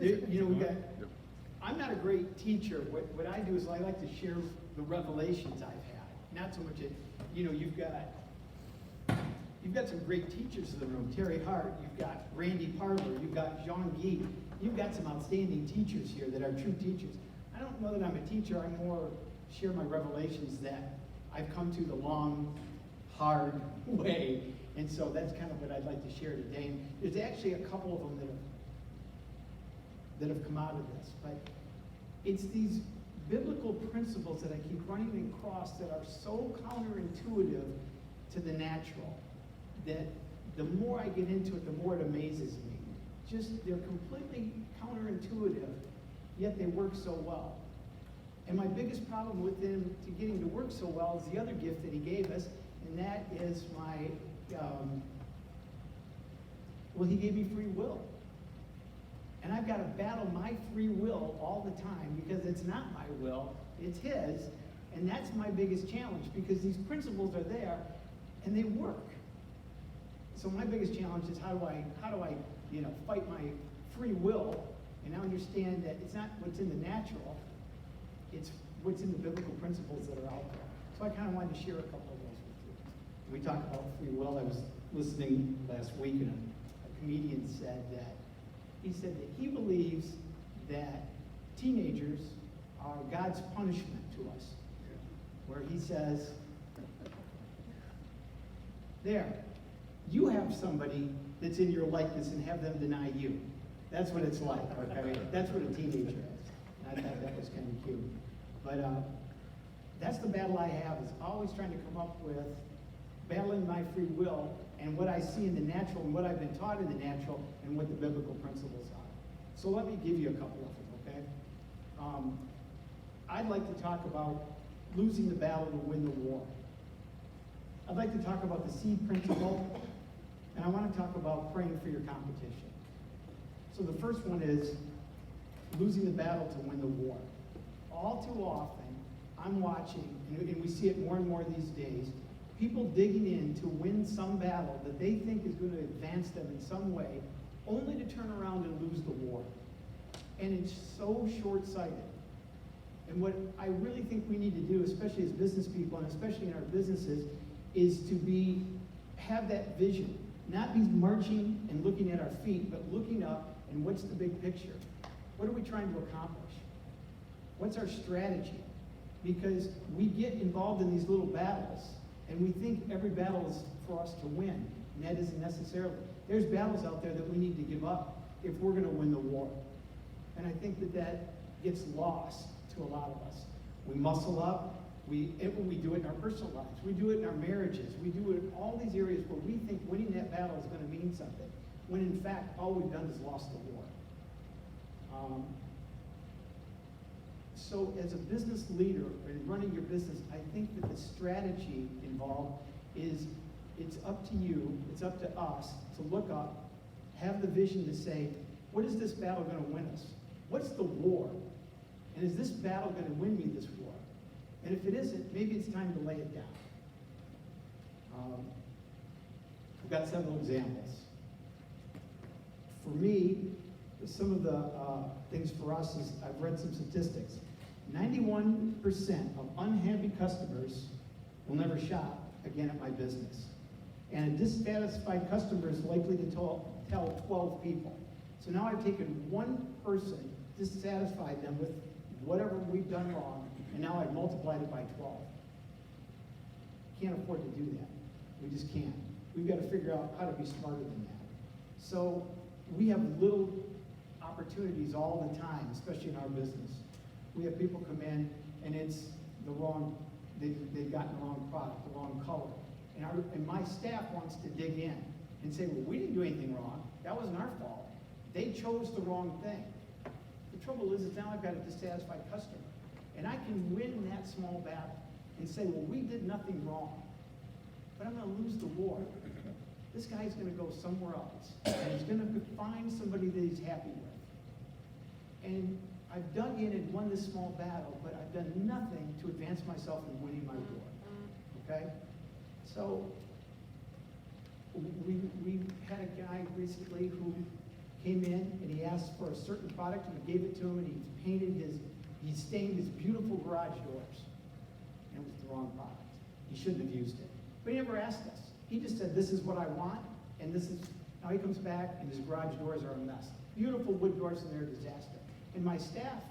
I'm not a great teacher. What I do is I like to share the revelations I've had. Not so much you've got some great teachers in the room. Terry Hart, you've got Randy Parler, you've got Jean Guy. You've got some outstanding teachers here that are true teachers. I don't know that I'm a teacher. I more share my revelations that I've come to the long, hard way. And so that's kind of what I'd like to share today. And there's actually a couple of them that have come out of this. But it's these biblical principles that I keep running across that are so counterintuitive to the natural that the more I get into it, the more it amazes me. Just, they're completely counterintuitive, yet they work so well. And my biggest problem with them to getting to work so well is the other gift that he gave us, and that is he gave me free will. And I've got to battle my free will all the time because it's not my will, it's his. And that's my biggest challenge because these principles are there and they work. So my biggest challenge is how do I fight my free will and understand that it's not what's in the natural, it's what's in the biblical principles that are out there. So I kind of wanted to share a couple of those with you. We talk about free will. I was listening last week and a comedian said that he believes that teenagers are God's punishment to us. Where he says, there, you have somebody that's in your likeness and have them deny you. That's what it's like, okay? That's what a teenager is. And I thought that was kind of cute. But that's the battle I have, is always trying to come up with battling my free will and what I see in the natural and what I've been taught in the natural and what the biblical principles are. So let me give you a couple of them, okay? I'd like to talk about losing the battle to win the war. I'd like to talk about the seed principle, and I want to talk about praying for your competition. So the first one is losing the battle to win the war. All too often, I'm watching, and we see it more and more these days, people digging in to win some battle that they think is going to advance them in some way, only to turn around and lose the war. And it's so short-sighted. And what I really think we need to do, especially as business people and especially in our businesses, is to have that vision. Not be marching and looking at our feet, but looking up and what's the big picture? What are we trying to accomplish? What's our strategy? Because we get involved in these little battles and we think every battle is for us to win, and that isn't necessarily. There's battles out there that we need to give up if we're going to win the war. And I think that gets lost to a lot of us. We muscle up. We do it in our personal lives. We do it in our marriages. We do it in all these areas where we think winning that battle is going to mean something, when in fact all we've done is lost the war. So as a business leader in running your business, I think that the strategy involved is it's up to you, it's up to us to look up, have the vision to say, what is this battle going to win us? What's the war? And is this battle going to win me this war? And if it isn't, maybe it's time to lay it down. I've got several examples. For me, some of the things for us is I've read some statistics. 91% of unhappy customers will never shop again at my business. And a dissatisfied customer is likely to tell 12 people. So now I've taken one person, dissatisfied them with whatever we've done wrong, and now I've multiplied it by 12. Can't afford to do that. We just can't. We've got to figure out how to be smarter than that. So we have little opportunities all the time, especially in our business. We have people come in and it's the wrong, they've gotten the wrong product, the wrong color. And my staff wants to dig in and say, well, we didn't do anything wrong. That wasn't our fault. They chose the wrong thing. The trouble is now I've got a dissatisfied customer. And I can win that small battle and say, well, we did nothing wrong. But I'm going to lose the war. This guy's going to go somewhere else. And he's going to find somebody that he's happy with. And I've dug in and won this small battle, but I've done nothing to advance myself in winning my war. Okay? So we had a guy recently who came in and he asked for a certain product and we gave it to him, and he stained his beautiful garage doors. And it was the wrong product. He shouldn't have used it. But he never asked us. He just said, this is what I want, and this is, now he comes back and his garage doors are a mess. Beautiful wood doors and they're a disaster. And my staff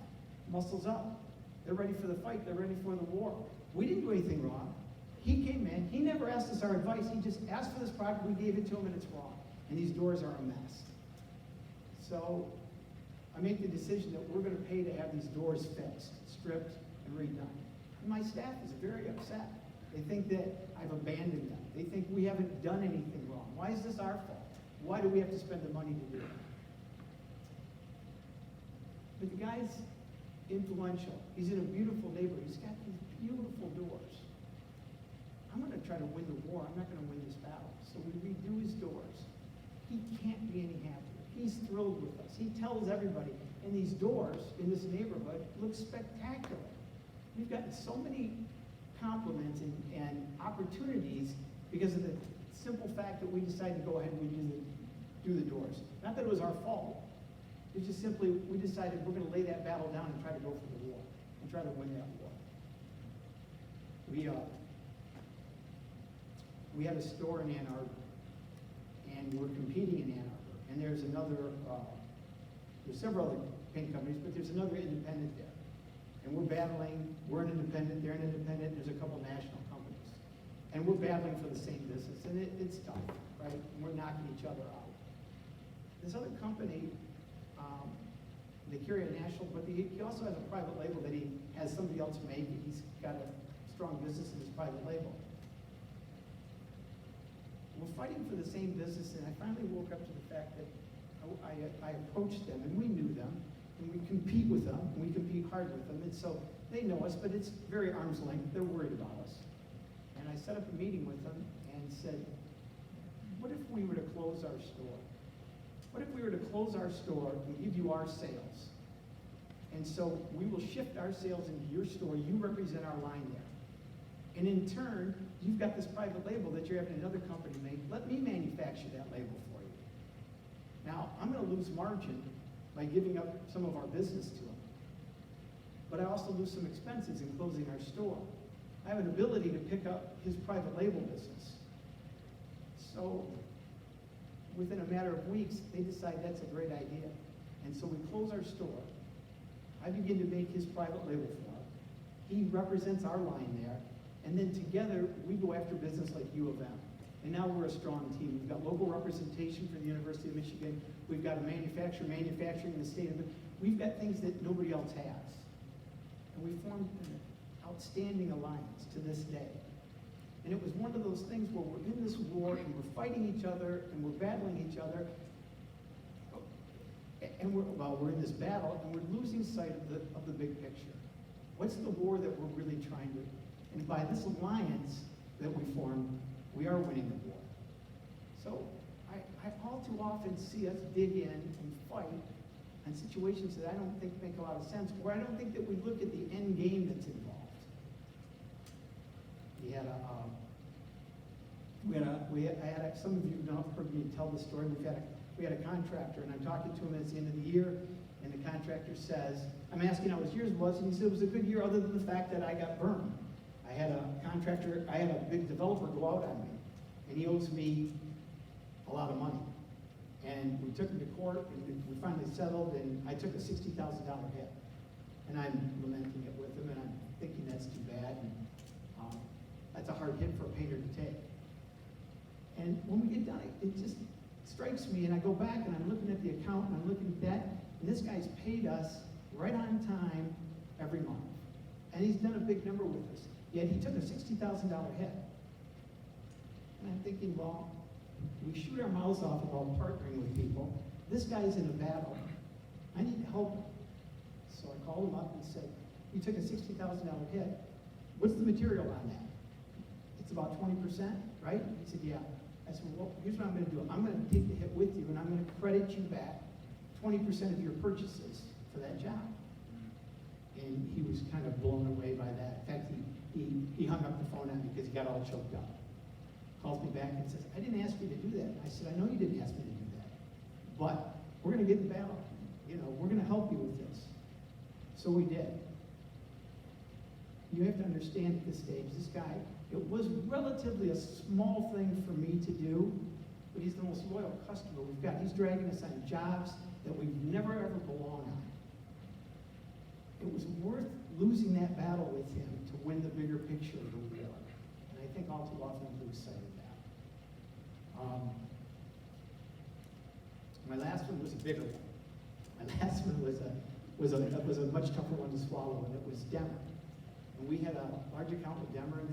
muscles up. They're ready for the fight. They're ready for the war. We didn't do anything wrong. He came in. He never asked us our advice. He just asked for this product. We gave it to him, and it's wrong. And these doors are a mess. So I make the decision that we're going to pay to have these doors fixed, stripped, and redone. And my staff is very upset. They think that I've abandoned them. They think we haven't done anything wrong. Why is this our fault? Why do we have to spend the money to do it? But the guy's influential. He's in a beautiful neighborhood. He's got these beautiful doors. I'm going to try to win the war. I'm not going to win this battle. So we redo his doors. He can't be any happier. He's thrilled with us. He tells everybody. And these doors in this neighborhood look spectacular. We've gotten so many compliments and opportunities because of the simple fact that we decided to go ahead and do the doors. Not that it was our fault. It's just simply we decided we're going to lay that battle down and try to go for the war and try to win that war. We have a store in Ann Arbor, and we're competing in Ann Arbor. And there's several other paint companies, but there's another independent there. And we're battling. We're an independent. They're an independent. There's a couple national companies, and we're battling for the same business. And it's tough, right? And we're knocking each other out. This other company. They carry a national, but he also has a private label that he has somebody else make. He's got a strong business in his private label. We're fighting for the same business, and I finally woke up to the fact that I approached them, and we knew them, and we compete with them, and we compete hard with them, and so they know us, but it's very arm's length. They're worried about us. And I set up a meeting with them and said, what if we were to close our store? What if we were to close our store and give you our sales? And so we will shift our sales into your store. You represent our line there. And in turn, you've got this private label that you're having another company make. Let me manufacture that label for you. Now, I'm going to lose margin by giving up some of our business to them. But I also lose some expenses in closing our store. I have an ability to pick up his private label business. So within a matter of weeks, they decide that's a great idea. And so we close our store. I begin to make his private label for him. He represents our line there. And then together, we go after business like U of M. And now we're a strong team. We've got local representation for the University of Michigan. We've got a manufacturing in the state of Michigan. We've got things that nobody else has. And we formed an outstanding alliance to this day. And it was one of those things where we're in this war and we're fighting each other and we're battling each other. And we're in this battle and we're losing sight of the big picture. What's the war that we're really trying to? And by this alliance that we formed, we are winning the war. So I all too often see us dig in and fight on situations that I don't think make a lot of sense, or I don't think that we look at the end game that's involved. Some of you know, heard me tell the story. We had a contractor, and I'm talking to him at the end of the year, and the contractor says, I'm asking how his year was, and he said it was a good year other than the fact that I got burned. I had a big developer go out on me, and he owes me a lot of money. And we took him to court, and we finally settled, and I took a $60,000 hit. And I'm lamenting it with him, and I'm thinking that's too bad. And, that's a hard hit for a painter to take. And when we get done, it just strikes me, and I go back, and I'm looking at the account, and I'm looking at that, and this guy's paid us right on time every month. And he's done a big number with us. Yet he took a $60,000 hit. And I'm thinking, well, we shoot our mouths off about partnering with people. This guy's in a battle. I need help. So I called him up and said, you took a $60,000 hit. What's the material on that? It's about 20%, right? He said, yeah. I said, well, here's what I'm going to do. I'm going to take the hit with you, and I'm going to credit you back 20% of your purchases for that job. And he was kind of blown away by that. In fact, he hung up the phone on me because he got all choked up. Calls me back and says, I didn't ask you to do that. I said, I know you didn't ask me to do that. But we're going to get in the battle. We're going to help you with this. So we did. You have to understand at this stage, this guy, it was relatively a small thing for me to do, but he's the most loyal customer we've got. He's dragging us on jobs that we've never ever belonged on. It was worth losing that battle with him to win the bigger picture of the war. And I think all too often we lose sight of that. My last one was a bigger one. My last one was a much tougher one to swallow, and it was Demmer. And we had a large account with Demmer, and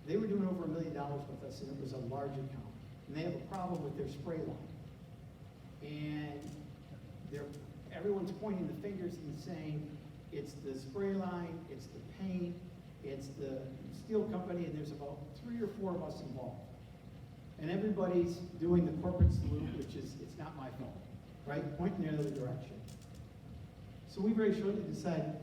they were doing over $1 million with us, and it was a large account. And they have a problem with their spray line. And everyone's pointing the fingers and saying, it's the spray line, it's the paint, it's the steel company, and there's about 3 or 4 of us involved. And everybody's doing the corporate salute, which is, it's not my fault, right? Pointing in the other direction. So we very shortly decided,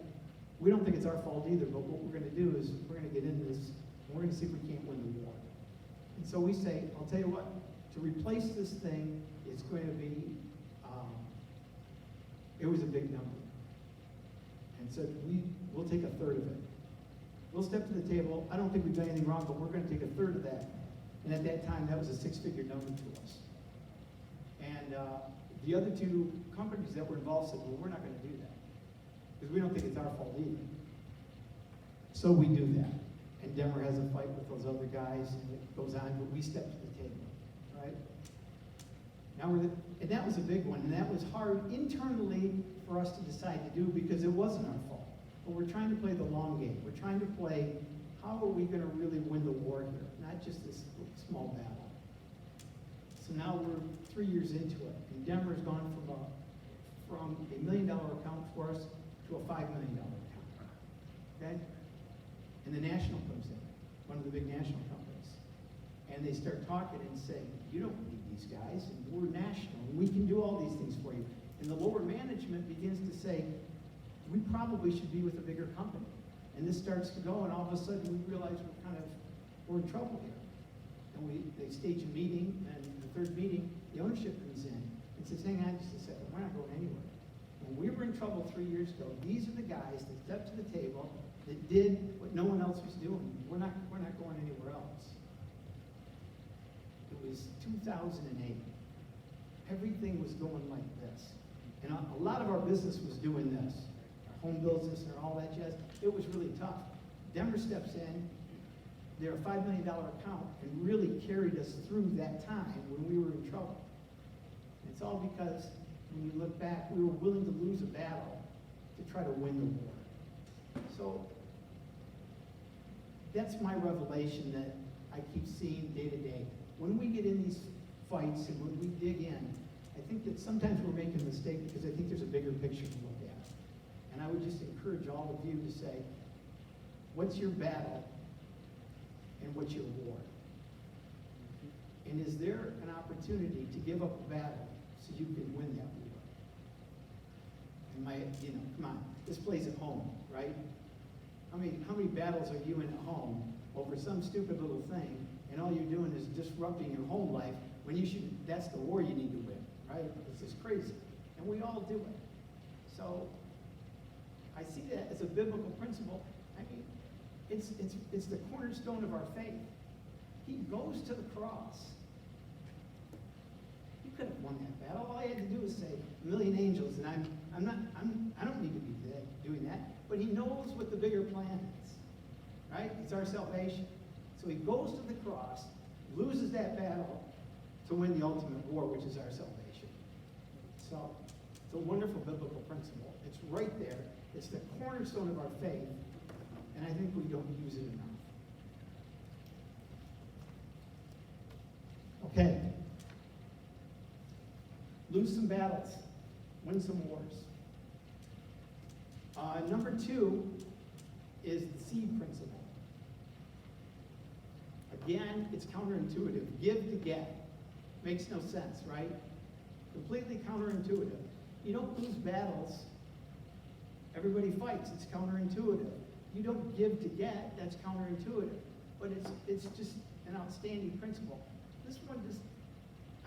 we don't think it's our fault either, but what we're going to do is we're going to get into this, and we're going to see if we can't win the war. And so we say, I'll tell you what, to replace this thing, it's going to be, it was a big number. And said, we'll take 1/3 of it. We'll step to the table. I don't think we've done anything wrong, but we're going to take 1/3 of that. And at that time, that was a 6-figure number to us. And the other 2 companies that were involved said, well, we're not going to do that, because we don't think it's our fault either. So we do that. And Demmer has a fight with those other guys, and it goes on, but we step to the table, right? Now and that was a big one, and that was hard internally for us to decide to do, because it wasn't our fault. But we're trying to play the long game. We're trying to play, how are we going to really win the war here? Not just this small battle. So now we're 3 years into it, and Denver's gone from a $1 million account for us to a $5 million account. Okay? And the national comes in, one of the big national companies. And they start talking and saying, you don't need these guys, and we're national, and we can do all these things for you. And the lower management begins to say, we probably should be with a bigger company. And this starts to go, and all of a sudden we realize we're in trouble here. And they stage a meeting, and the 3rd meeting, the ownership comes in and says, hang on just a second, we're not going anywhere. When we were in trouble 3 years ago, these are the guys that stepped to the table, that did what no one else was doing. We're not going anywhere else. It was 2008. Everything was going like this. And a lot of our business was doing this. Our home business and all that jazz. It was really tough. Denver steps in. They're a $5 million account, and really carried us through that time when we were in trouble. And it's all because when you look back, we were willing to lose a battle to try to win the war. So that's my revelation that I keep seeing day to day. When we get in these fights and when we dig in, I think that sometimes we're making a mistake because I think there's a bigger picture to look at. And I would just encourage all of you to say, what's your battle and what's your war? And is there an opportunity to give up a battle so you can win that war? And come on, this place at home, right? How many battles are you in at home over some stupid little thing, and all you're doing is disrupting your home life when that's the war you need to win, right? It's just crazy. And we all do it. So I see that as a biblical principle. I mean, it's the cornerstone of our faith. He goes to the cross. He could have won that battle. All he had to do was say, "A million angels," and I don't need to be doing that. But he knows what the bigger plan is, right? It's our salvation. So he goes to the cross, loses that battle to win the ultimate war, which is our salvation. So it's a wonderful biblical principle. It's right there. It's the cornerstone of our faith, and I think we don't use it enough. Okay. Lose some battles, win some wars. Number 2 is the seed principle. Again, it's counterintuitive. Give to get. Makes no sense, right? Completely counterintuitive. You don't lose battles. Everybody fights. It's counterintuitive. You don't give to get. That's counterintuitive. But it's just an outstanding principle. This one just,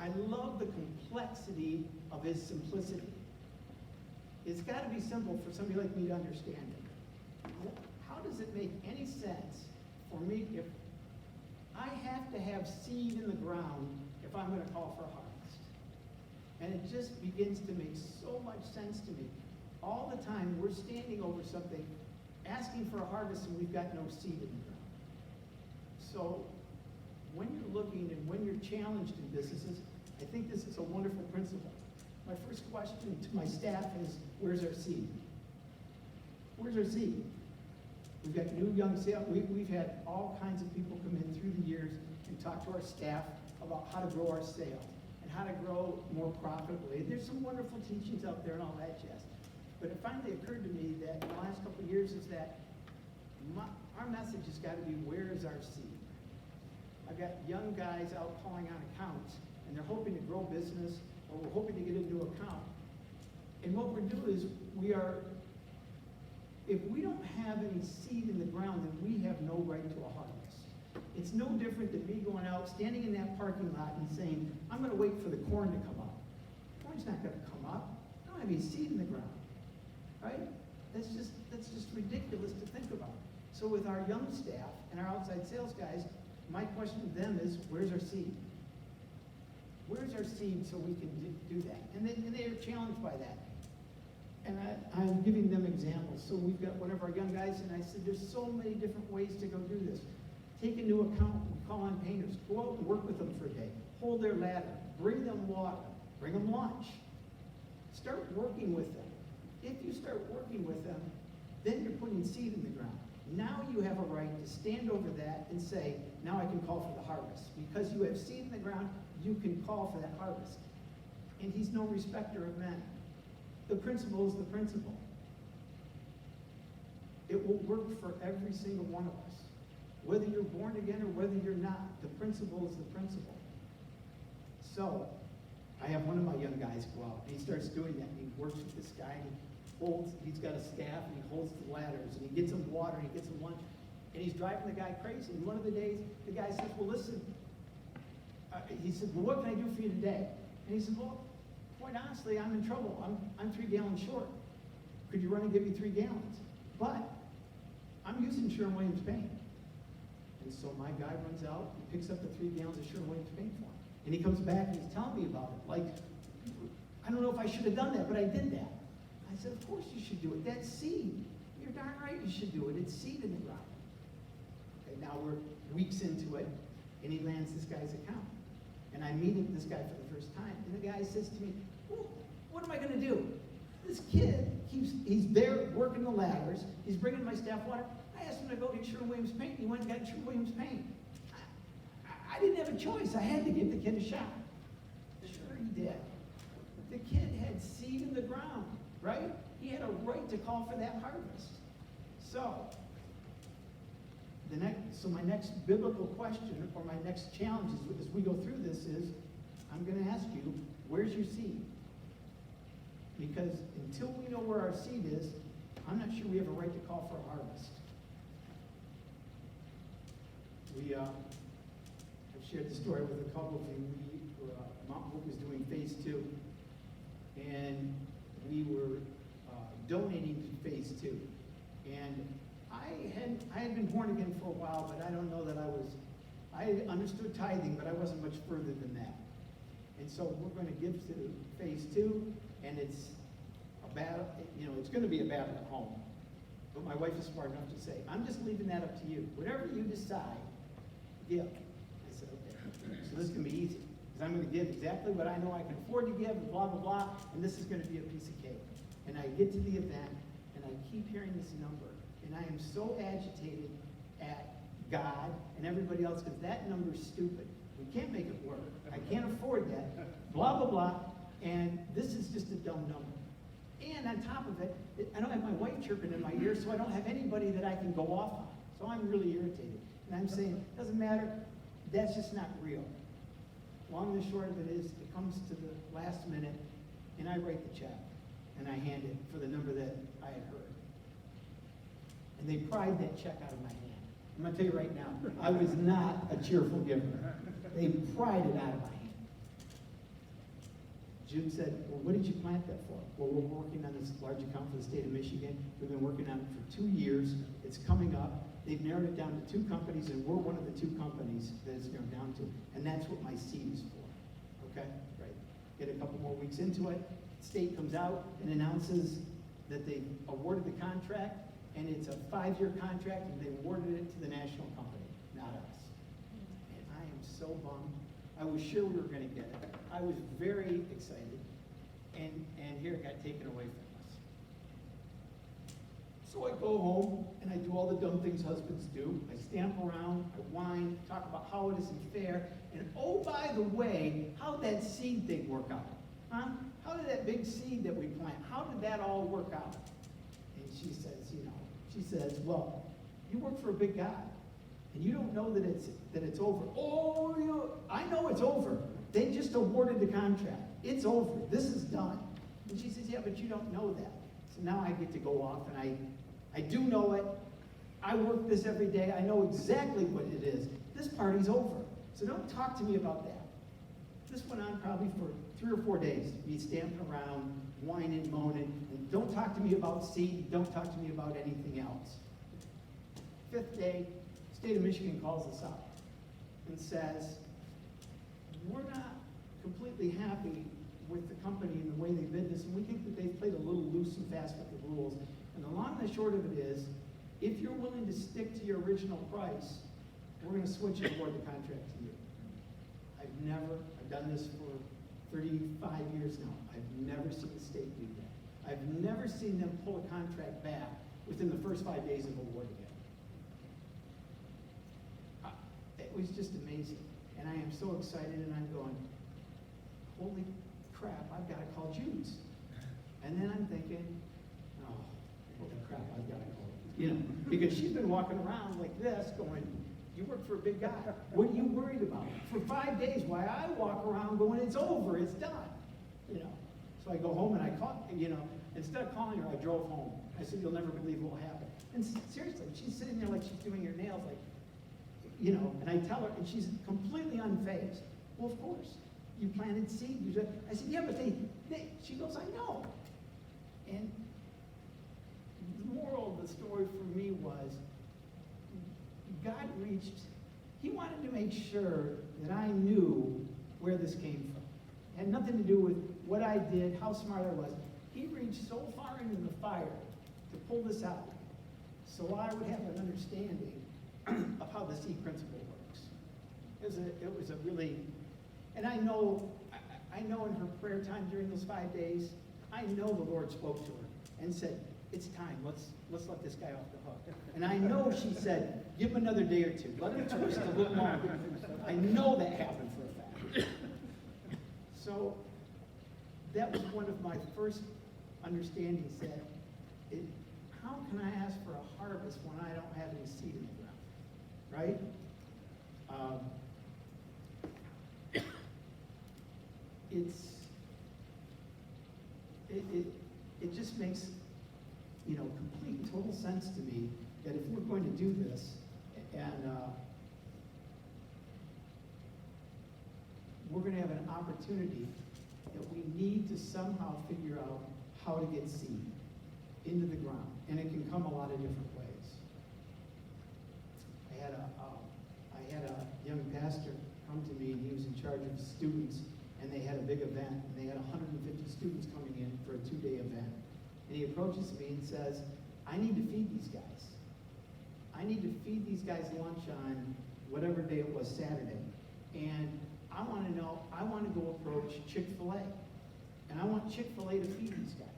I love the complexity of his simplicity. It's got to be simple for somebody like me to understand it. How does it make any sense for me if I have to have seed in the ground if I'm going to call for a harvest? And it just begins to make so much sense to me. All the time we're standing over something, asking for a harvest, and we've got no seed in the ground. So when you're looking and when you're challenged in businesses, I think this is a wonderful principle. My first question to my staff is, where's our seed? Where's our seed? We've got new young sales. We've had all kinds of people come in through the years and talk to our staff about how to grow our sales and how to grow more profitably. There's some wonderful teachings out there and all that jazz. But it finally occurred to me that in the last couple of years is that our message has got to be, where is our seed? I've got young guys out calling on accounts, and they're hoping to grow business, or we're hoping to get a new account. And what we're doing is if we don't have any seed in the ground, then we have no right to a harvest. It's no different than me going out, standing in that parking lot and saying, I'm going to wait for the corn to come up. Corn's not going to come up. I don't have any seed in the ground, right? That's just ridiculous to think about. So with our young staff and our outside sales guys, my question to them is, where's our seed? Where's our seed so we can do that? And they are challenged by that. And I'm giving them examples. So we've got one of our young guys, and I said, there's so many different ways to go do this. Take a new account, call on painters, go out and work with them for a day, hold their ladder, bring them water, bring them lunch. Start working with them. If you start working with them, then you're putting seed in the ground. Now you have a right to stand over that and say, now I can call for the harvest. Because you have seed in the ground, you can call for that harvest. And he's no respecter of men. The principle is the principle. It will work for every single one of us. Whether you're born again or whether you're not, the principle is the principle. So, I have one of my young guys go out, and he starts doing that. He works with this guy, and he's got a staff, and he holds the ladders, and he gets him water, and he gets him lunch, and he's driving the guy crazy. And one of the days, the guy says, well, listen, he said, well, what can I do for you today? And he said, well, quite honestly, I'm in trouble. I'm 3 gallons short. Could you run and give me 3 gallons? But I'm using Sherwin-Williams paint. And so my guy runs out and picks up the 3 gallons of Sherwin-Williams paint for him. And he comes back and he's telling me about it. Like, I don't know if I should have done that, but I did that. I said, of course you should do it. That's seed. You're darn right you should do it. It's seed in the ground. Okay, now we're weeks into it, and he lands this guy's account. And I meet this guy for the first time, and the guy says to me, well, what am I going to do? This kid, he's there working the ladders. He's bringing my staff water. I asked him to go get Sherwin-Williams paint. He went and got Sherwin-Williams paint. I didn't have a choice. I had to give the kid a shot. Sure he did. The kid had seed in the ground, right? He had a right to call for that harvest. So, my next biblical question, or my next challenge as we go through this is, I'm going to ask you, where's your seed? Because until we know where our seed is, I'm not sure we have a right to call for a harvest. I've shared the story with a couple of you. Mount Hope was doing phase 2, and we were donating to phase 2. And I had been born again for a while, but I don't know that I understood tithing, but I wasn't much further than that. And so we're going to give to phase 2, and it's a battle, it's going to be a battle at home. But my wife is smart enough to say, I'm just leaving that up to you. Whatever you decide, give. I said, okay, so this can be easy, because I'm going to give exactly what I know I can afford to give, and blah, blah, blah, and this is going to be a piece of cake. And I get to the event, and I keep hearing this number, and I am so agitated at God and everybody else, because that number's stupid. We can't make it work. I can't afford that, blah, blah, blah, and this is just a dumb number. And on top of it, I don't have my wife chirping in my ear, so I don't have anybody that I can go off on. So I'm really irritated. And I'm saying, it doesn't matter, that's just not real. Long and the short of it is, it comes to the last minute, and I write the check, and I hand it for the number that I had heard. And they pried that check out of my hand. I'm going to tell you right now, I was not a cheerful giver. They pried it out of my hand. Jude said, well, what did you plant that for? Well, we're working on this large account for the state of Michigan. We've been working on it for 2 years. It's coming up. They've narrowed it down to 2 companies, and we're one of the 2 companies that it's narrowed down to. And that's what my seed is for. Okay? Right. Get a couple more weeks into it. State comes out and announces that they awarded the contract, and it's a 5-year contract, and they awarded it to the national company, not us. And I am so bummed. I was sure we were going to get it. I was very excited, and here it got taken away from us. So I go home, and I do all the dumb things husbands do. I stamp around, I whine, talk about how it isn't fair, and oh, by the way, how'd that seed thing work out? Huh? How did that big seed that we plant, how did that all work out? And she says, well, you work for a big guy, and you don't know that it's over. Oh, I know it's over. They just awarded the contract. It's over. This is done. And she says, yeah, but you don't know that. So now I get to go off, and I do know it. I work this every day. I know exactly what it is. This party's over. So don't talk to me about that. This went on probably for 3 or 4 days. Me stamping around, whining, moaning, and don't talk to me about seed. Don't talk to me about anything else. 5th day, state of Michigan calls us up and says, we're not completely happy with the company and the way they bid this, and we think that they've played a little loose and fast with the rules. And the long and the short of it is, if you're willing to stick to your original price, we're going to switch and award the contract to you. I've done this for 35 years now. I've never seen the state do that. I've never seen them pull a contract back within the first 5 days of awarding it. It was just amazing. And I am so excited, and I'm going, holy crap, I've got to call Jude's. And then I'm thinking, oh, holy crap, I've got to call her. Because she's been walking around like this going, you work for a big guy. What are you worried about? For 5 days, why I walk around going, it's over, it's done. So I go home and I call, instead of calling her, I drove home. I said, you'll never believe what will happen. And seriously, she's sitting there like she's doing her nails, like, and I tell her, and she's completely unfazed. Well, of course, you planted seed. I said, yeah, but she goes, I know. And the moral of the story for me was, God he wanted to make sure that I knew where this came from. It had nothing to do with what I did, how smart I was. He reached so far into the fire to pull this out so I would have an understanding of how the seed principle works. It was a really, and I know in her prayer time during those 5 days, I know the Lord spoke to her and said, it's time, let's let this guy off the hook. And I know she said, give him another day or 2, let him twist a little longer. I know that happened for a fact. So that was one of my first understandings that, how can I ask for a harvest when I don't have any seed in the ground, right? It just makes complete and total sense to me that if we're going to do this, and we're going to have an opportunity, that we need to somehow figure out how to get seed into the ground, and it can come a lot of different ways. I had a young pastor come to me, and he was in charge of students, and they had a big event, and they had 150 students coming in for a 2-day event. And he approaches me and says, I need to feed these guys. I need to feed these guys lunch on whatever day it was, Saturday. And I want to go approach Chick-fil-A. And I want Chick-fil-A to feed these guys.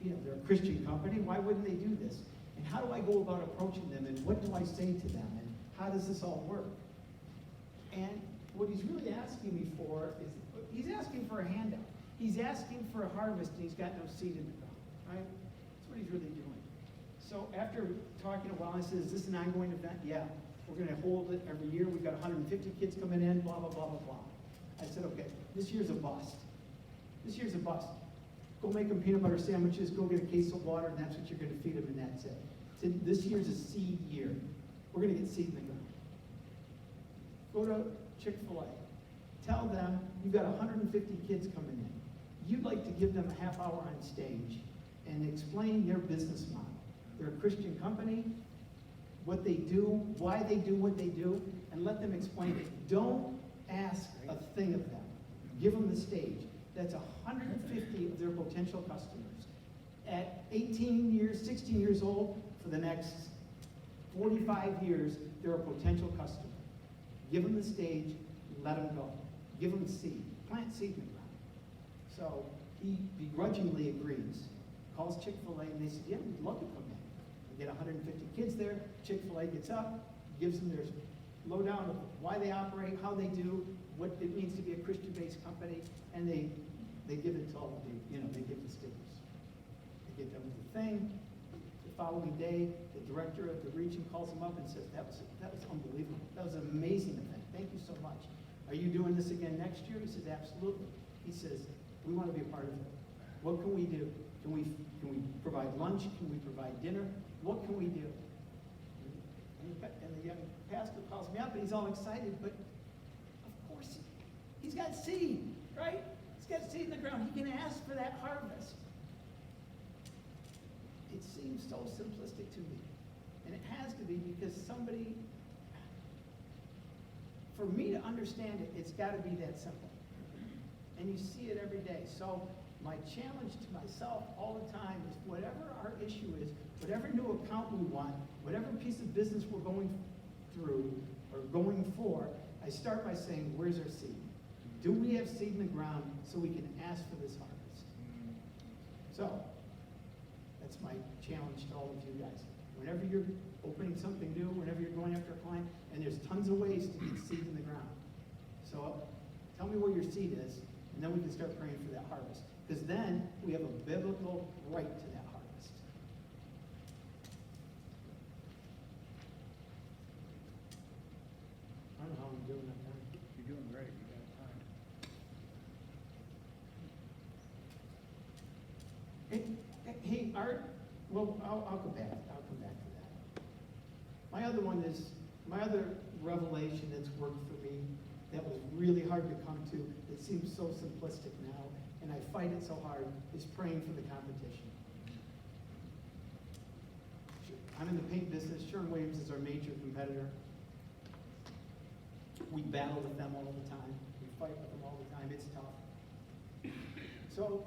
They're a Christian company. Why wouldn't they do this? And how do I go about approaching them? And what do I say to them? And how does this all work? And what he's really asking me for is, he's asking for a handout. He's asking for a harvest, and he's got no seed in the ground. Right? That's what he's really doing. So after talking a while, I said, is this an ongoing event? Yeah. We're going to hold it every year. We've got 150 kids coming in, blah, blah, blah, blah, blah. I said, okay, this year's a bust. This year's a bust. Go make them peanut butter sandwiches, go get a case of water, and that's what you're going to feed them, and that's it. So this year's a seed year. We're going to get seed in the ground. Go to Chick-fil-A. Tell them you've got 150 kids coming in. you'd like to give them a half hour on stage and explain their business model. They're a Christian company, what they do, why they do what they do, and let them explain it. Don't ask a thing of them. Give them the stage. That's 150 of their potential customers. At 18 years, 16 years old, for the next 45 years, they're a potential customer. Give them the stage, let them go. Give them seed. Plant seed in the ground. So he begrudgingly agrees, calls Chick-fil-A, and they said, yeah, we'd love to come in. We get 150 kids there. Chick-fil-A gets up, gives them their lowdown of why they operate, how they do, what it means to be a Christian-based company, and they give it to all of the, they give the stickers. They get them the thing. The following day, the director of the region calls them up and says, that was unbelievable. That was an amazing event. Thank you so much. Are you doing this again next year? He says, absolutely. He says, we want to be a part of it. What can we do? Can we provide lunch? Can we provide dinner? What can we do? And the young pastor calls me up and he's all excited, but of course he's got seed, right? He's got seed in the ground. He can ask for that harvest. It seems so simplistic to me. And it has to be because somebody, for me to understand it, it's got to be that simple. And you see it every day. So my challenge to myself all the time is whatever our issue is, whatever new account we want, whatever piece of business we're going through or going for, I start by saying, where's our seed? Do we have seed in the ground so we can ask for this harvest? So that's my challenge to all of you guys. Whenever you're opening something new, whenever you're going after a client, and there's tons of ways to get seed in the ground. So tell me where your seed is, and then we can start praying for that harvest. Because then we have a biblical right to that harvest. I don't know how I'm doing that time. You're doing great. You got time. Hey, Art, well, I'll come back. I'll come back to that. My other revelation that's worked for me that was really hard to come to, it seems so simplistic now, and I fight it so hard, is praying for the competition. I'm in the paint business. Sherwin-Williams is our major competitor. We battle with them all the time. We fight with them all the time. It's tough. So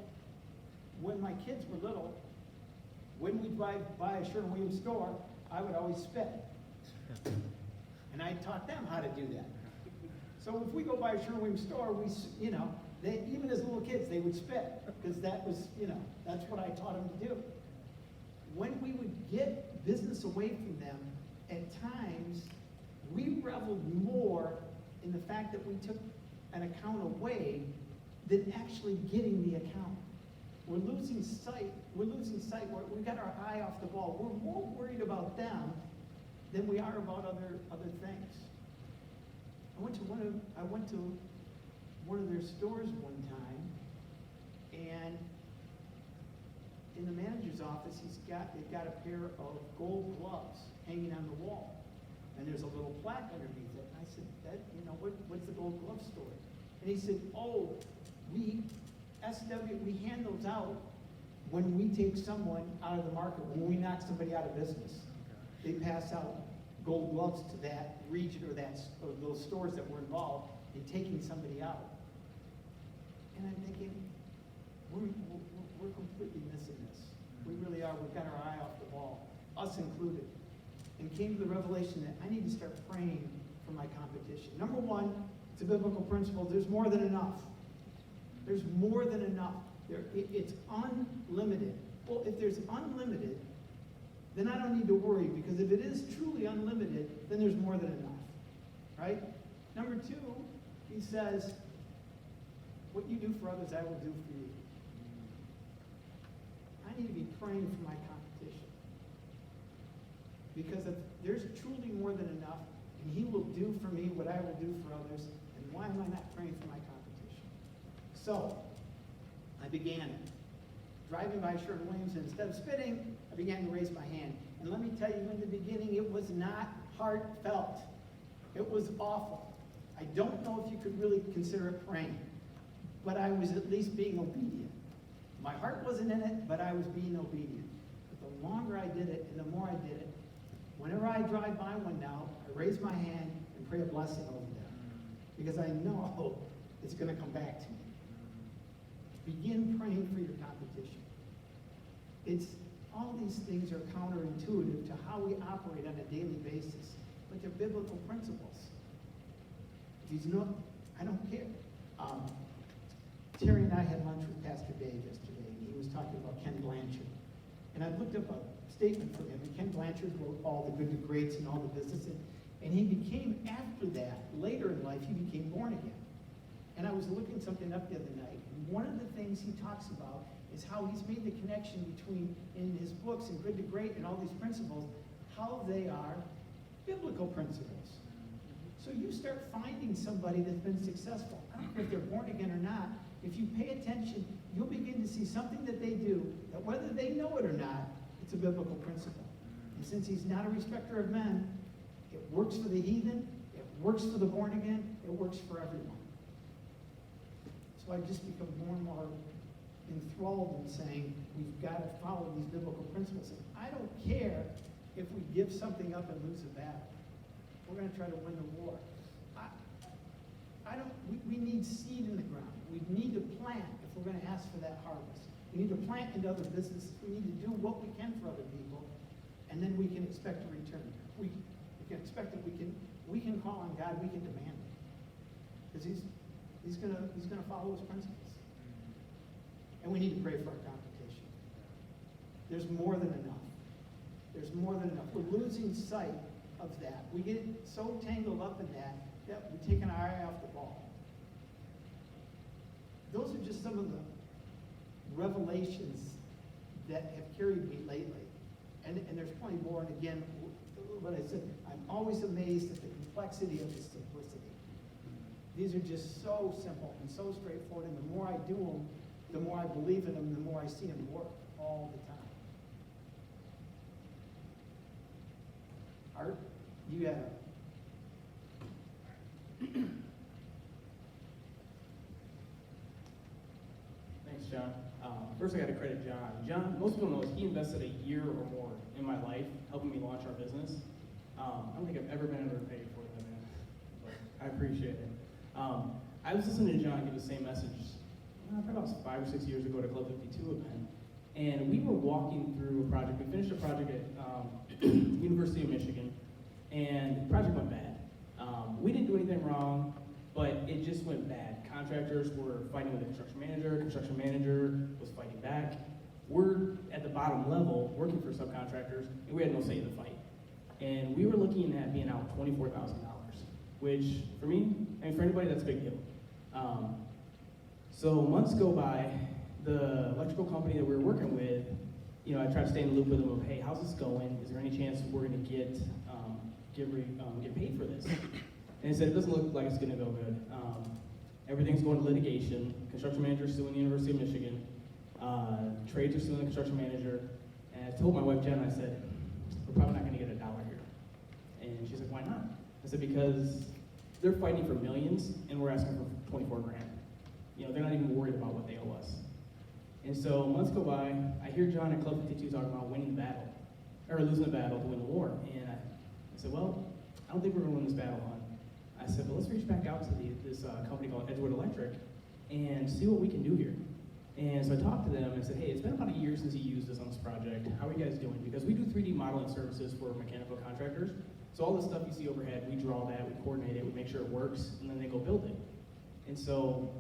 when my kids were little, when we'd drive by a Sherwin-Williams store, I would always spit. And I taught them how to do that. So if we go by a Sherwin-Williams store, even as little kids, they would spit, because that was, that's what I taught them to do. When we would get business away from them, at times, we reveled more in the fact that we took an account away than actually getting the account. We're losing sight. We've got our eye off the ball. We're more worried about them than we are about other things. I went to one of their stores one time, and in the manager's office, they've got a pair of gold gloves hanging on the wall, and there's a little plaque underneath it. And I said, what's the gold glove story? And he said, we hand those out when we take someone out of the market, when we knock somebody out of business. They pass out gold gloves to that region or those stores that were involved in taking somebody out. And I'm thinking, we're completely missing this. We really are. We've got our eye off the ball, us included. And came to the revelation that I need to start praying for my competition. Number one, it's a biblical principle. There's more than enough. There's more than enough. It's unlimited. Well, if there's unlimited, then I don't need to worry, because if it is truly unlimited, then there's more than enough, right? Number two, he says, what you do for others, I will do for you. I need to be praying for my competition, because if there's truly more than enough, and he will do for me what I will do for others, then why am I not praying for my competition? So, I began driving by Sherwin-Williams, and instead of spitting, I began to raise my hand. And let me tell you, in the beginning, it was not heartfelt. It was awful. I don't know if you could really consider it praying, but I was at least being obedient. My heart wasn't in it, but I was being obedient. But the longer I did it, and the more I did it, whenever I drive by one now, I raise my hand and pray a blessing over them. Because I know it's going to come back to me. Begin praying for your competition. All these things are counterintuitive to how we operate on a daily basis, but they're biblical principles. I don't care. Terry and I had lunch with Pastor Dave yesterday, and he was talking about Ken Blanchard. And I looked up a statement from him, and Ken Blanchard wrote all the good to greats and all the business, and he became, after that, later in life, he became born again. And I was looking something up the other night, and one of the things he talks about is how he's made the connection between, in his books, and Good to Great, and all these principles, how they are biblical principles. So you start finding somebody that's been successful. I don't care if they're born again or not. If you pay attention, you'll begin to see something that they do, that whether they know it or not, it's a biblical principle. And since he's not a respecter of men, it works for the heathen, it works for the born again, it works for everyone. So I just become more and more enthralled in saying we've got to follow these biblical principles. And I don't care if we give something up and lose a battle. We're going to try to win the war. We need seed in the ground. We need to plant if we're going to ask for that harvest. We need to plant into other businesses. We need to do what we can for other people, and then we can expect a return. We can expect that we can call on God, we can demand it. Because he's gonna follow his principles. And we need to pray for our competition. There's more than enough. There's more than enough. We're losing sight of that. We get so tangled up in that we're taking our eye off the ball. Those are just some of the revelations that have carried me lately. And there's plenty more. And again, what I said, I'm always amazed at the complexity of the simplicity. These are just so simple and so straightforward. And the more I do them, the more I believe in them, the more I see them work all the time. Art, you had Thanks, John. First, I got to credit John. John, most people know he invested a year or more in my life, helping me launch our business. I don't think I've ever been underpaid for that, man. But I appreciate it. I was listening to John give the same message probably about 5 or 6 years ago at a Club 52 event. And we were walking through a project. We finished a project at University of Michigan, and the project went bad. We didn't do anything wrong, but it just went bad. Contractors were fighting with the construction manager was fighting back. We're at the bottom level working for subcontractors, and we had no say in the fight. And we were looking at being out $24,000, which for me, and for anybody, that's a big deal. So months go by, the electrical company that we were working with, I tried to stay in the loop with them of, hey, how's this going? Is there any chance we're going to get paid for this? And he said, it doesn't look like it's going to go good. Everything's going to litigation. Construction manager is suing the University of Michigan. Trades are suing the construction manager. And I told my wife, Jen, I said, we're probably not going to get $1 here. And she's like, why not? I said, because they're fighting for millions, and we're asking for 24 grand. They're not even worried about what they owe us. And so months go by, I hear John at Club 52 talking about winning the battle, or losing the battle to win the war. And I said, well, I don't think we're going to win this battle, hon. I said, but let's reach back out to this company called Edgewood Electric and see what we can do here. And so I talked to them and said, hey, it's been about a year since you used us on this project. How are you guys doing? Because we do 3D modeling services for mechanical contractors. So all the stuff you see overhead, we draw that, we coordinate it, we make sure it works, and then they go build it. And so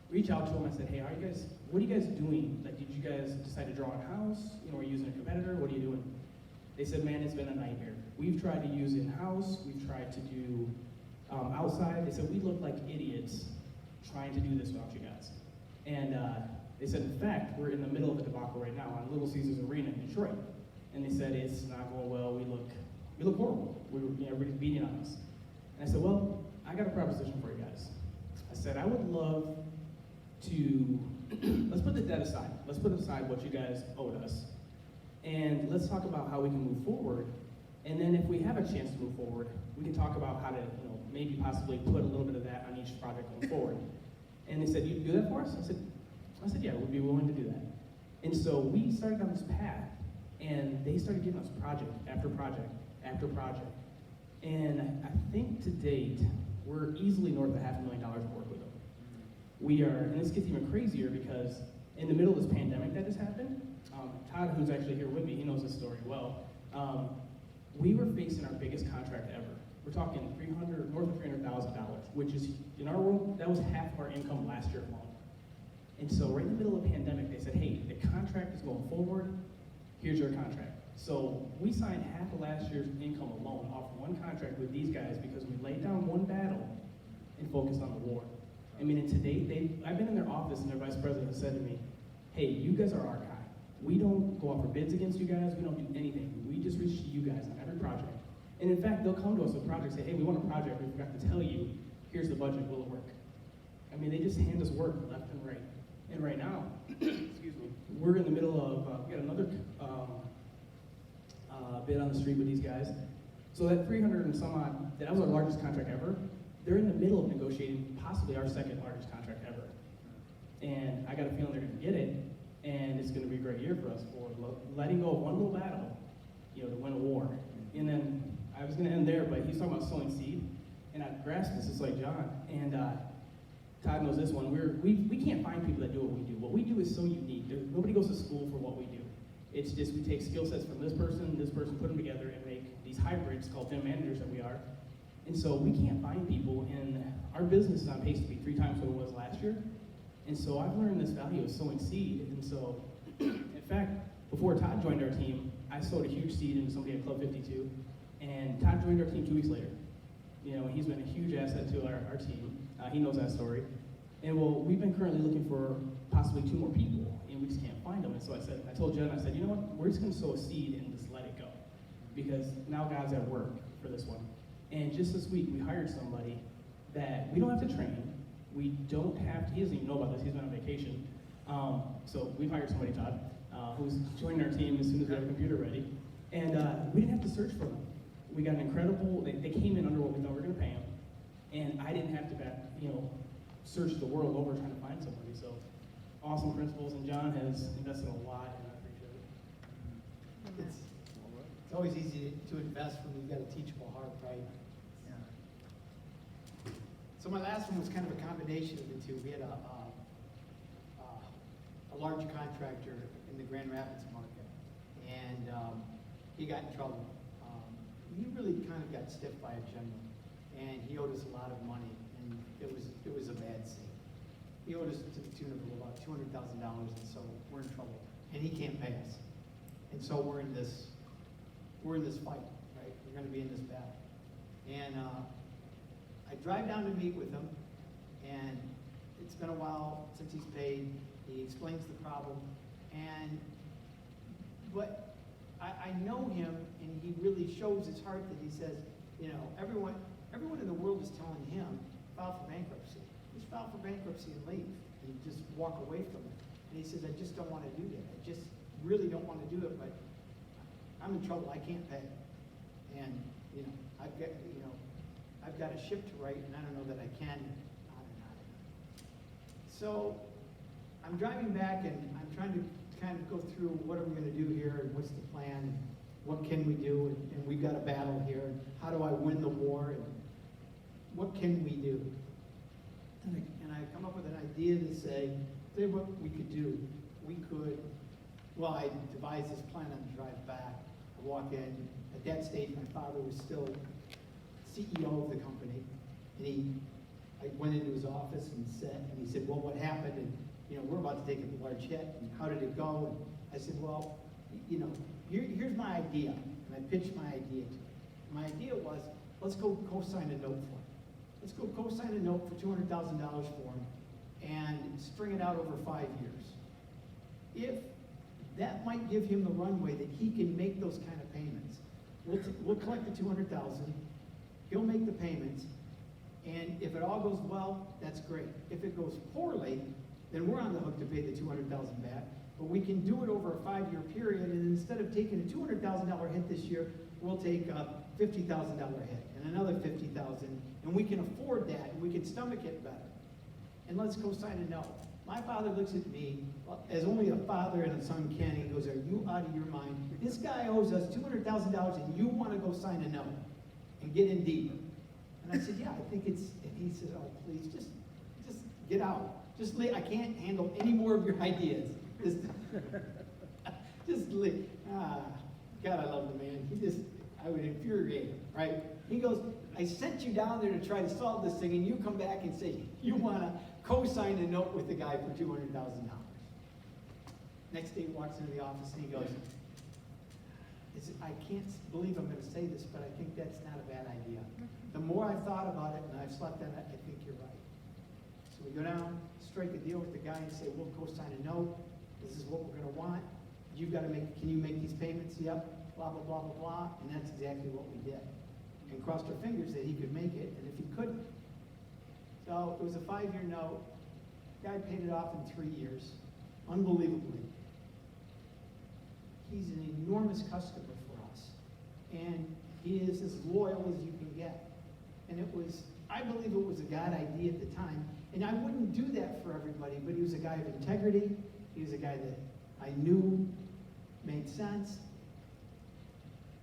reach out to them. I said, hey, what are you guys doing? Like, did you guys decide to draw in-house? Are you using a competitor? What are you doing? They said, man, it's been a nightmare. We've tried to use in-house. We've tried to do outside. They said, we look like idiots trying to do this without you guys. And they said, in fact, we're in the middle of a debacle right now on Little Caesars Arena in Detroit. And they said, it's not going well. We look horrible. Everybody's beating on us. And I said, well, I got a proposition for you guys. I said, I would love to, let's put the debt aside. Let's put aside what you guys owed us. And let's talk about how we can move forward. And then if we have a chance to move forward, we can talk about how to, maybe possibly put a little bit of that on each project going forward. And they said, you do that for us? I said, I said, yeah, we'd be willing to do that. And so we started down this path, and they started giving us project after project after project. And I think to date, we're easily north of $500,000 of work with them. We are, and this gets even crazier because in the middle of this pandemic that just happened, Todd, who's actually here with me, he knows this story well. We were facing our biggest contract ever. We're talking north of $300,000, which is, in our world, that was half of our income last year alone. And so right in the middle of the pandemic, they said, hey, the contract is going forward, here's your contract. So we signed half of last year's income alone off one contract with these guys because we laid down one battle and focused on the war. I mean, and today, I've been in their office and their vice president has said to me, hey, you guys are our guy. We don't go out for bids against you guys, we don't do anything. We just reach to you guys on every project. And in fact, they'll come to us with projects, say, hey, we want a project, we forgot to tell you, here's the budget, will it work? I mean, they just hand us work left and right. And right now, excuse me, we're in the middle of, we got another bid on the street with these guys. So that 300 and some odd, that was our largest contract ever. They're in the middle of negotiating possibly our second largest contract ever. And I got a feeling they're gonna get it, and it's gonna be a great year for us for letting go of one little battle, to win a war. And then, I was gonna end there, but he's talking about sowing seed, and I grasped this, it's like John, and Todd knows this one, we can't find people that do what we do. What we do is so unique. Nobody goes to school for what we do. It's just we take skill sets from this person, put them together and make these hybrids called BIM managers that we are. And so we can't find people, and our business is on pace to be 3 times what it was last year. And so I've learned this value of sowing seed. And so, in fact, before Todd joined our team, I sowed a huge seed into somebody at Club 52, and Todd joined our team 2 weeks later. He's been a huge asset to our team. He knows that story. And we've been currently looking for possibly 2 more people, and we just can't find them. And so I told Jen, I said, you know what, we're just gonna sow a seed and just let it go. Because now God's at work for this one. And just this week, we hired somebody that we don't have to train. We don't have to, he doesn't even know about this, he's been on vacation. So we've hired somebody, Todd, who's joining our team as soon as we have a computer ready. And we didn't have to search for them. We got an incredible, they came in under what we thought we were gonna pay them. And I didn't have to search the world over trying to find somebody. So awesome principals, and John has invested a lot, and I appreciate it. It's always easy to invest when you've got a teachable heart, right? Yeah. So my last one was kind of a combination of the two. We had a large contractor in the Grand Rapids market, and he got in trouble. He really kind of got stiffed by a general, and he owed us a lot of money, and it was a bad scene. He owed us to the tune of about $200,000, and so we're in trouble, and he can't pay us. And so we're in this fight, right? We're going to be in this battle. And I drive down to meet with him, and it's been a while since he's paid. He explains the problem, but I know him, and he really shows his heart that he says, everyone in the world is telling him, file for bankruptcy. Just file for bankruptcy and leave, and just walk away from it. And he says, I just don't want to do that. I just really don't want to do it, but I'm in trouble. I can't pay. And I've got a ship to write, and I don't know that I can. So I'm driving back, and I'm trying to kind of go through what are we going to do here, and what's the plan, and what can we do, and we've got a battle here, and how do I win the war, and what can we do? And I come up with an idea to say what we could do. I devised this plan on the drive back. I walk in. At that stage, my father was still CEO of the company, and I went into his office and he said, well, what happened? And we're about to take a large hit, and how did it go? And I said, well, here's my idea, and I pitched my idea to him. My idea was, let's go co-sign a note for him. Let's go co-sign a note for $200,000 for him and string it out over 5 years. If that might give him the runway that he can make those kind of payments, we'll collect the $200,000, he'll make the payments, and if it all goes well, that's great. If it goes poorly, then we're on the hook to pay the $200,000 back, but we can do it over a 5-year period, and instead of taking a $200,000 hit this year, we'll take a $50,000 hit and another $50,000, and we can afford that, and we can stomach it better. And let's go sign a note. My father looks at me, as only a father and a son can, he goes, are you out of your mind? This guy owes us $200,000 and you want to go sign a note and get in deeper. And I said, yeah, I think it's, and he said, oh, please, just get out. Just leave. I can't handle any more of your ideas. Just leave. God, I love the man. I would infuriate him, right? He goes, I sent you down there to try to solve this thing, and you come back and say you want to co-sign a note with the guy for $200,000. Next day he walks into the office and he goes, I can't believe I'm going to say this, but I think that's not a bad idea. The more I've thought about it and I've slept on it, I think you're right. So we go down, strike a deal with the guy and say, we'll co-sign a note. This is what we're going to want. You've got to can you make these payments? Yep. Blah, blah, blah, blah, blah. And that's exactly what we did. And crossed our fingers that he could make it, and if he couldn't. So it was a 5-year note. Guy paid it off in 3 years. Unbelievably. He's an enormous customer for us. And he is as loyal as you can get. And I believe it was a God idea at the time. And I wouldn't do that for everybody, but he was a guy of integrity. He was a guy that I knew made sense.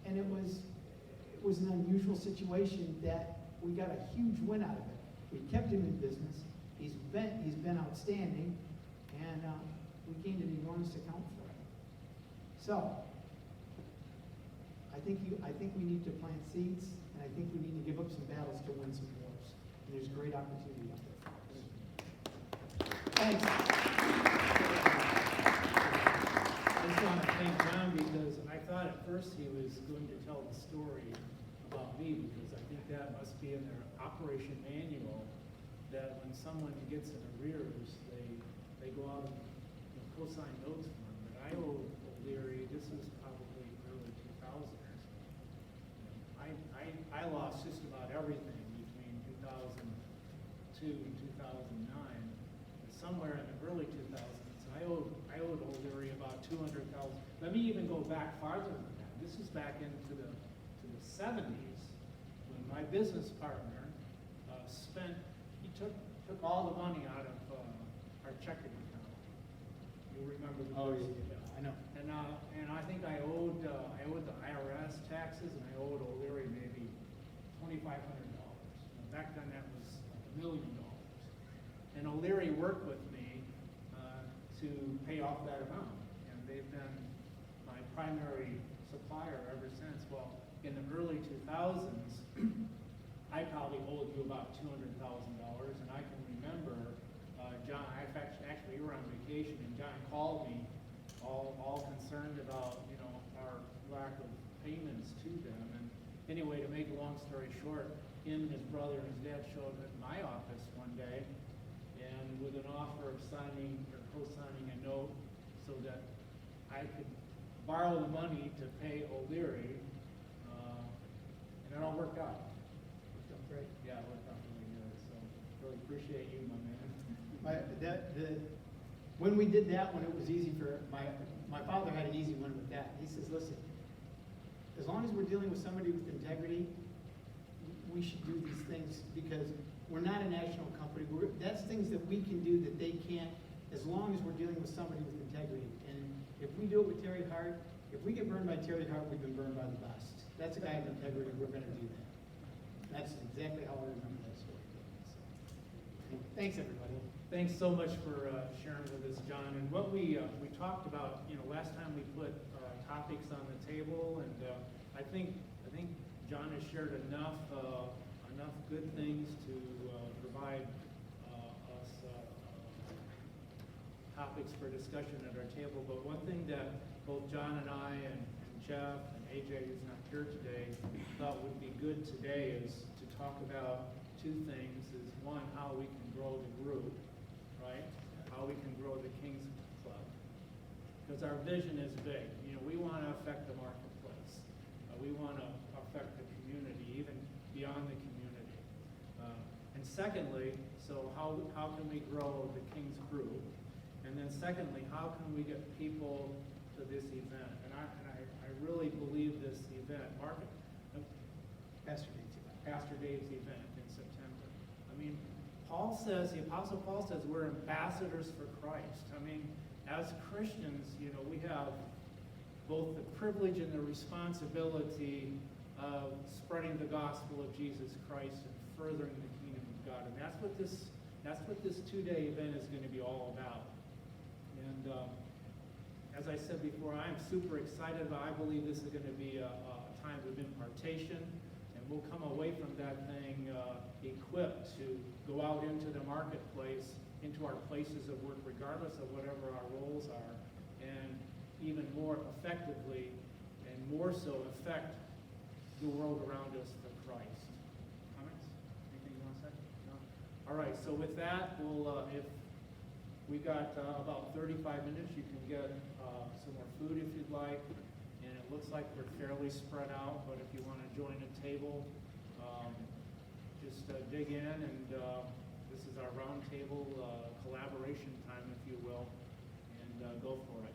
And it was an unusual situation that we got a huge win out of it. We kept him in business. He's been outstanding, and we gained an enormous account for it. So I think we need to plant seeds, and I think we need to give up some battles to win some wars. And there's great opportunity out there for us. Thanks. I just want to thank John because I thought at first he was going to tell the story about me, because I think that must be in their operation manual, that when someone gets in arrears, they go out and co-sign notes for them. But I owe O'Leary, this is probably early 2000s. I lost just about everything between 2002 and 2009. Somewhere in the early 2000s, I owed O'Leary about $200,000. Let me even go back farther than that. This is back into the 70s, when my business partner he took all the money out of our checking account. You remember the I know. And I think I owed the IRS taxes, and I owed O'Leary maybe $2,500. Back then that was $1 million. And O'Leary worked with me to pay off that amount, and they've been my primary supplier ever since. Well, in the early 2000s, I probably owed you about $200,000, and I can remember John. Actually, you were on vacation, and John called me, all concerned about our lack of payments to them. And anyway, to make a long story short, him, his brother, and his dad showed up at my office one day, and with an offer of signing or co-signing a note so that I could borrow the money to pay O'Leary, and it all worked out. Great. Yeah, it worked out really good. So really appreciate you, my man. When we did that one, it was easy for my father had an easy one with that. He says, listen, as long as we're dealing with somebody with integrity, we should do these things, because we're not a national company. That's things that we can do that they can't, as long as we're dealing with somebody with integrity. And if we do it with Terry Hart, if we get burned by Terry Hart, we've been burned by the best. That's a guy of integrity. We're going to do that. That's exactly how I remember that story. So, thanks, everybody. Thanks so much for sharing with us, John. And what we talked about, last time we put topics on the table, and I think John has shared enough good things to provide us topics for discussion at our table. But one thing that both John and I and Jeff and AJ, who's not here today, thought would be good today is to talk about two things. Is one, how we can grow the group, right? How we can grow the Kings Club. Because our vision is big. We want to affect the marketplace. We want to affect the community, even beyond the community. And secondly, so how can we grow the Kings group? And then secondly, how can we get people to this event? And I really believe this event, Pastor Dave's Pastor Dave's event in September. I mean, Paul says, the Apostle Paul says, we're ambassadors for Christ. I mean, as Christians, we have both the privilege and the responsibility of spreading the gospel of Jesus Christ and furthering the kingdom of God. And that's what this two-day event is going to be all about. And as I said before, I am super excited about it. I believe this is going to be a time of impartation, and we'll come away from that thing equipped to go out into the marketplace, into our places of work, regardless of whatever our roles are, and even more effectively and more so affect the world around us for Christ. Comments? Anything you want to say? No? All right, so with that, we'll, if we got about 35 minutes, you can get some more food if you'd like, and it looks like we're fairly spread out, but if you want to join a table, just dig in, and this is our round table collaboration time, if you will, and go for it.